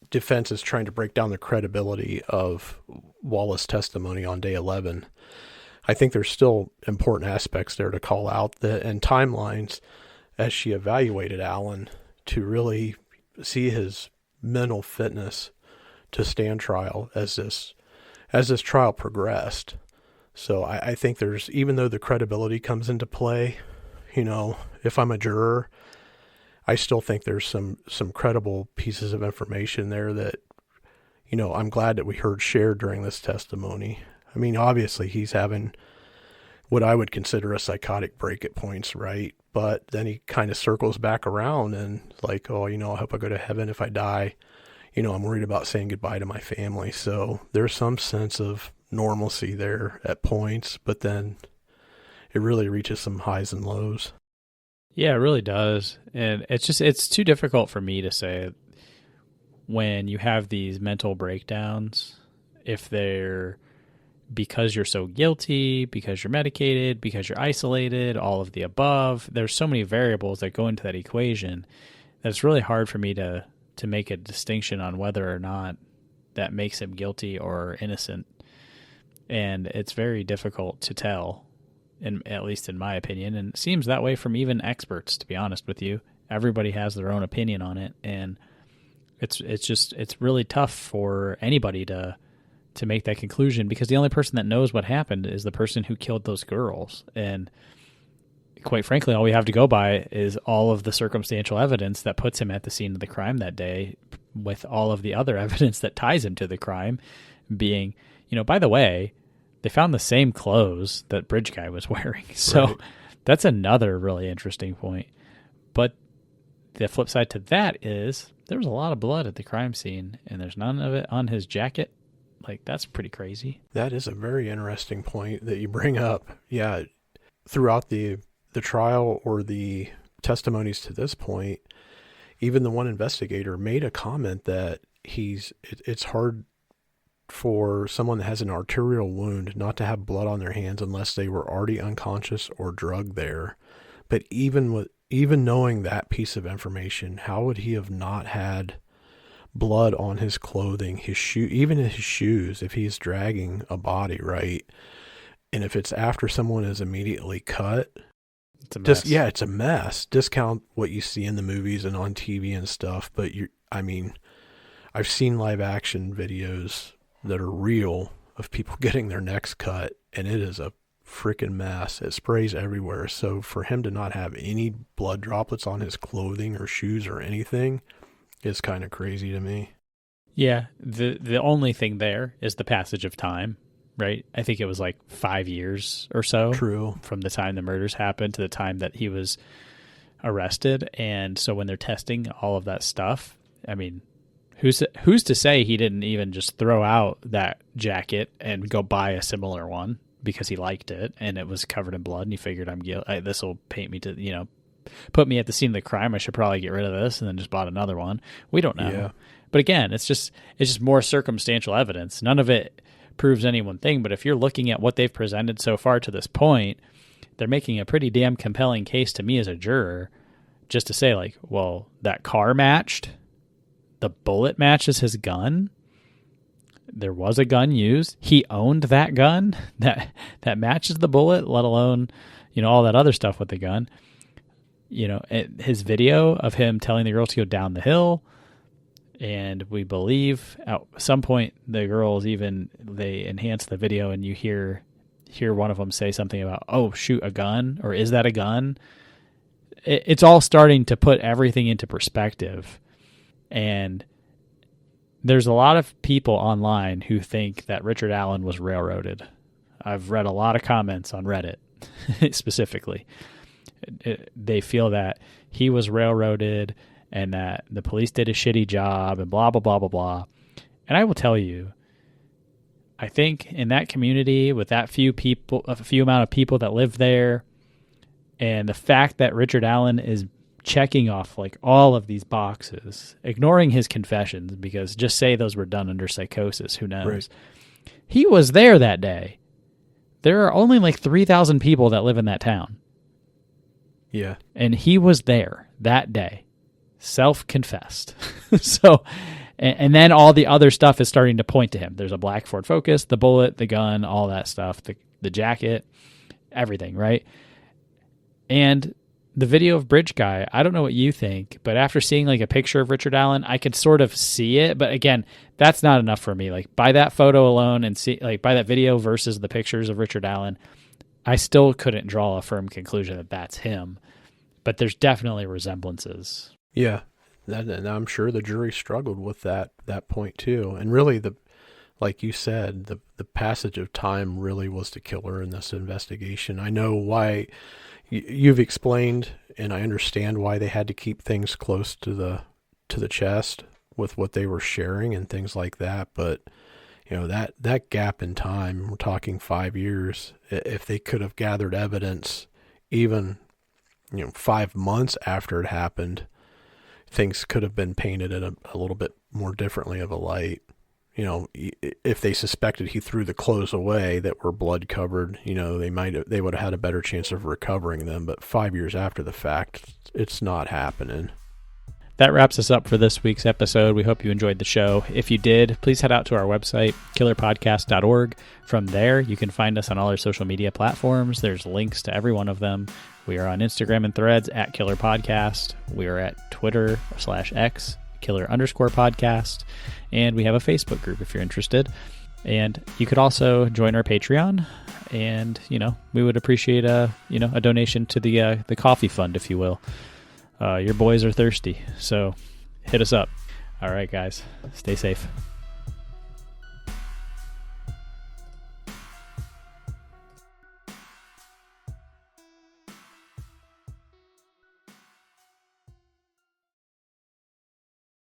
defense is trying to break down the credibility of Walla's testimony on day 11, I think there's still important aspects there to call out and timelines as she evaluated Allen to really see his mental fitness to stand trial as this trial progressed. So I think even though the credibility comes into play, if I'm a juror, I still think there's some credible pieces of information there that, I'm glad that we heard shared during this testimony. Obviously he's having what I would consider a psychotic break at points, right? But then he kind of circles back around and like, I hope I go to heaven if I die. I'm worried about saying goodbye to my family. So there's some sense of normalcy there at points, but then it really reaches some highs and lows. Yeah, it really does. And it's too difficult for me to say when you have these mental breakdowns, if they're because you're so guilty, because you're medicated, because you're isolated, all of the above. There's so many variables that go into that equation that it's really hard for me to make a distinction on whether or not that makes him guilty or innocent. And it's very difficult to tell, at least in my opinion, and it seems that way from even experts, to be honest with you. Everybody has their own opinion on it, and it's really tough for anybody to make that conclusion, because the only person that knows what happened is the person who killed those girls. And quite frankly, all we have to go by is all of the circumstantial evidence that puts him at the scene of the crime that day, with all of the other evidence that ties him to the crime being, by the way, they found the same clothes that Bridge Guy was wearing. So right. That's another really interesting point. But the flip side to that is there was a lot of blood at the crime scene, and there's none of it on his jacket. Like, that's pretty crazy. That is a very interesting point that you bring up. Yeah, throughout the trial or the testimonies to this point, even the one investigator made a comment that it's hard for someone that has an arterial wound not to have blood on their hands unless they were already unconscious or drugged there. But even knowing that piece of information, how would he have not had blood on his clothing, his shoe, even his shoes, if he's dragging a body, right? And if it's after someone is immediately cut, it's a mess. It's a mess. Discount what you see in the movies and on TV and stuff, but I've seen live action videos that are real of people getting their necks cut, and it is a freaking mess. It sprays everywhere. So for him to not have any blood droplets on his clothing or shoes or anything is kind of crazy to me. Yeah, the only thing there is the passage of time, right? I think it was like 5 years or so. True. From the time the murders happened to the time that he was arrested. And so when they're testing all of that stuff, I mean, who's to say he didn't even just throw out that jacket and go buy a similar one because he liked it and it was covered in blood and he figured this will paint me to, put me at the scene of the crime. I should probably get rid of this, and then just bought another one. We don't know. Yeah. But again, it's just more circumstantial evidence. None of it proves any one thing. But if you're looking at what they've presented so far to this point, they're making a pretty damn compelling case to me as a juror, just to say like, well, that car matched, the bullet matches his gun. There was a gun used. He owned that gun that matches the bullet, let alone, all that other stuff with the gun. His video of him telling the girls to go down the hill. And we believe at some point the girls they enhance the video and you hear one of them say something about, oh, shoot, a gun, or is that a gun? It's all starting to put everything into perspective. And there's a lot of people online who think that Richard Allen was railroaded. I've read a lot of comments on Reddit specifically. They feel that he was railroaded and that the police did a shitty job and blah, blah, blah, blah, blah. And I will tell you, I think in that community with that few amount of people that live there, and the fact that Richard Allen is checking off like all of these boxes, ignoring his confessions, because just say those were done under psychosis, who knows? Right. He was there that day. There are only like 3,000 people that live in that town. Yeah. And he was there that day. Self-confessed. So, and then all the other stuff is starting to point to him. There's a black Ford Focus, the bullet, the gun, all that stuff, the jacket, everything, right? And the video of Bridge Guy, I don't know what you think, but after seeing like a picture of Richard Allen, I could sort of see it. But again, that's not enough for me. Like by that photo alone and by that video versus the pictures of Richard Allen, I still couldn't draw a firm conclusion that that's him. But there's definitely resemblances. Yeah, and I'm sure the jury struggled with that point too. And really, like you said, the passage of time really was the killer in this investigation. I know why you've explained, and I understand why they had to keep things close to the chest with what they were sharing and things like that. But that gap in time, we're talking 5 years. If they could have gathered evidence, even 5 months after it happened, things could have been painted in a little bit more differently of a light. If they suspected he threw the clothes away that were blood covered, they would have had a better chance of recovering them. But 5 years after the fact, it's not happening. That wraps us up for this week's episode. We hope you enjoyed the show. If you did, please head out to our website, killerpodcast.org. From there, you can find us on all our social media platforms. There's links to every one of them. We are on Instagram and Threads at Killer Podcast. We are at Twitter/X, Killer_podcast. And we have a Facebook group if you're interested. And you could also join our Patreon. And, we would appreciate a donation to the coffee fund, if you will. Your boys are thirsty, so hit us up. All right, guys, stay safe.